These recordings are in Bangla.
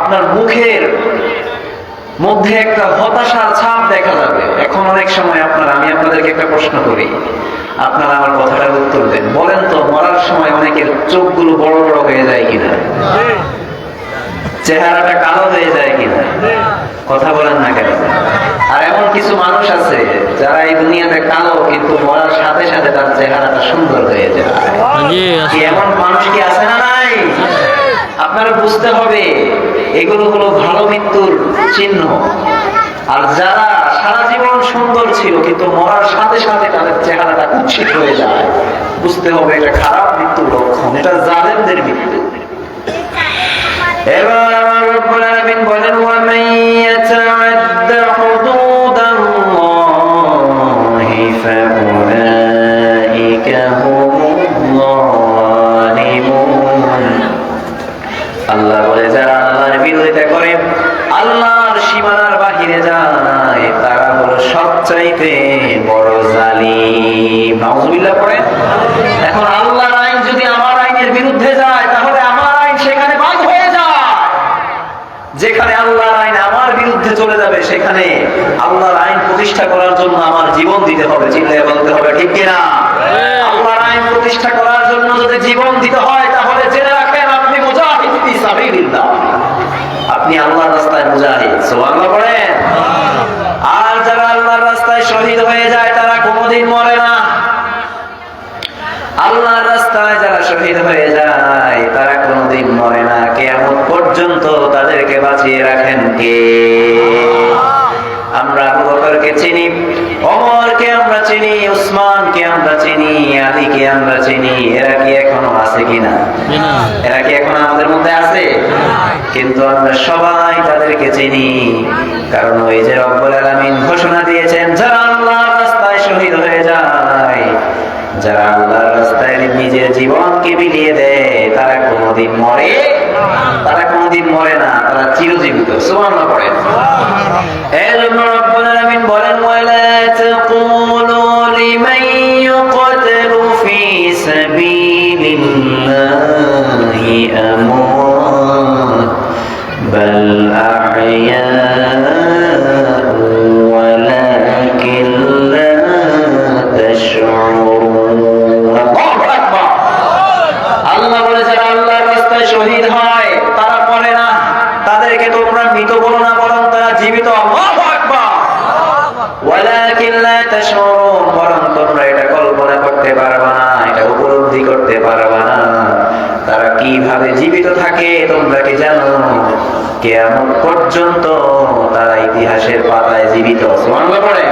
আপনার মুখের মধ্যে একটা হতাশার ছাপ দেখা যাবে। এখন অনেক সময় আমি আপনাদেরকে একটা প্রশ্ন করি, আপনারা আমার কথাটার উত্তর দেন। বলেন তো, মরার সময় অনেকের চোখগুলো বড় বড় হয়ে যায় কিনা? চেহারাটা কালো হয়ে যায় কিনা? কথা বলেন না কেন? আর এমন কিছু মানুষ আছে যারা এই দুনিয়াতে কালো, কিন্তু মরার সাথে সাথে তার চেহারাটা সুন্দর হয়ে যায়। এমন মানুষ কি আছে না নাই? আপনারা বুঝতে হবে এগুলো হলো ভালো মৃত্যুর চিহ্ন। আর যারা সারা জীবন সুন্দর ছিল কিন্তু মরার সাথে সাথে তাদের চেহারাটা কুৎসিত হয়ে যায়, বুঝতে হবে এটা খারাপ মৃত্যুর লক্ষণ, এটা জালেমদের মৃত্যু। এবার আমার রব্বুল আলামিন বলেন, ওয়া মান ইয়াতাআদ্দা হুদুদাল্লাহি ফাউলাইকা হুমুয-যালিমুন। আল্লাহ বলে, যারা আল্লাহর বিরোধিতা করে, আল্লাহর সীমানার বাহিরে যায়, তারা হলো সবচাইতে বড় জালিম। নাউযুবিল্লাহ পড়েন। এখন আল্লাহর আইন যদি আমার আইনের বিরুদ্ধে যায়, তাহলে আমার আইন সেখানে বাদ হয়ে যায়। যেখানে আল্লাহর আইন আমার বিরুদ্ধে চলে যাবে, সেখানে আল্লাহর আইন প্রতিষ্ঠা করার জন্য আমার জীবন দিতে হবে। চিল্লায়ে বলতে হবে, ঠিক কিনা? আল্লাহর আইন প্রতিষ্ঠা করার জন্য যদি জীবন দিতে হয়, তাহলে জেনে রাখেন আপনি মুজাহিদ ফি সাবিলিল্লাহ, আপনি আল্লাহর রাস্তায় মুজাহিদ। সুবহানাল্লাহ পড়েন। আর যারা আল্লাহর রাস্তায় শহীদ হয়ে যায়, তারা কোনোদিন মরে না। আল্লাহর রাস্তায় যারা শহীদ হয়ে যায়, তারা কোনোদিন মরে না। কিয়ামত পর্যন্ত তাদেরকে বাঁচিয়ে রাখেন কে? আমরা আবু বকরকে চিনি, ওমরকে আমরা চিনি, উসমানকে আমরা চিনি, আলীকে আমরা চিনি। এরা কি এখনো আছে কিনা? এরা কি এখন আমাদের মধ্যে আছে? কিন্তু আমরা সবাই তাদেরকে চিনি, কারণ ওই যে রব্বুল আলামিন ঘোষণা দিয়েছেন, যারা আল্লাহর রাস্তায় শহীদ হয়ে যায়, যারা আল্লাহর রাস্তায় নিজের জীবনকে বিলিয়ে দেয়, তারা কোনোদিন মরে, তারা কোনোদিন মরে না, তারা চিরজীবিত। সুবহানাল্লাহ পড়েন। এজন্য রব্বুল আলামিন বলেন, ওয়ালা তাকুলু লিমান ইউকতালু ফি সাবিলিল্লাহি আমওয়াত বাল আহইয়াউ ওয়ালাকিন লা তাশউরুন। আল্লাহ বলে, যারা আল্লাহর রাস্তায় শহীদ হয়, তারা মরে না, তাদেরকে তোমরা মৃত বলো না, বরং তারা জীবিত। আল্লাহু আকবার। ওয়ালাকিন লা তাশউরুন, বরং তোমরা এটা কল্পনা করতে পারবে না, এটা উপলব্ধি করতে পারবে না তারা কিভাবে জীবিত থাকে। তোমরা কি জানো? কিয়ামত পর্যন্ত তারা ইতিহাসের পাতায় জীবিত। সুবহানাল্লাহ পড়েন।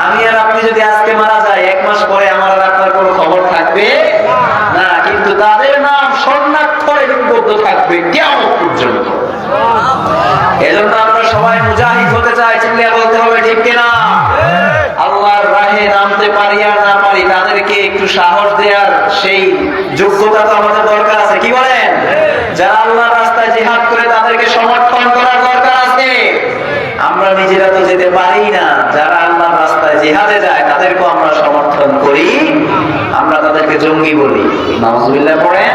আমি আর আপনি যদি আজকে মারা যাই, 1 মাস পরে আমার আর আপনার কোনো খবর থাকবে না, কিন্তু তাদের নাম স্বর্ণাক্ষরে লিপিবদ্ধ থাকবে কিয়ামত পর্যন্ত। এজন্য আমরা সবাই মুজাহিদ হতে চাই। চিল্লায়ে বলতে হবে, ঠিক কিনা? আল্লাহর রাহে নামতে পারি আর না পারি, তাদেরকে একটু সাহস দেওয়ার সেই যোগ্যতা তো আমাদের দরকার আছে। কি বলেন? যারা আল্লাহর রাস্তায় জিহাদ করে, তাদেরকে সমর্থন করার দরকার আছে। আমরা নিজেরা তো যেতে পারি না, যারা আল্লাহর রাস্তায় জিহাদে যায়, তাদেরকেও আমরা সমর্থন করি। আমরা তাদেরকে জঙ্গি বলি। নাউযুবিল্লাহ পড়েন।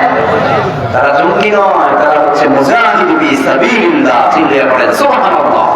তারা জঙ্গি নয়, তারা হচ্ছে মুজাহিদ ফি সাবিলিল্লাহ। চিল্লায়ে পড়েন সুবহানাল্লাহ।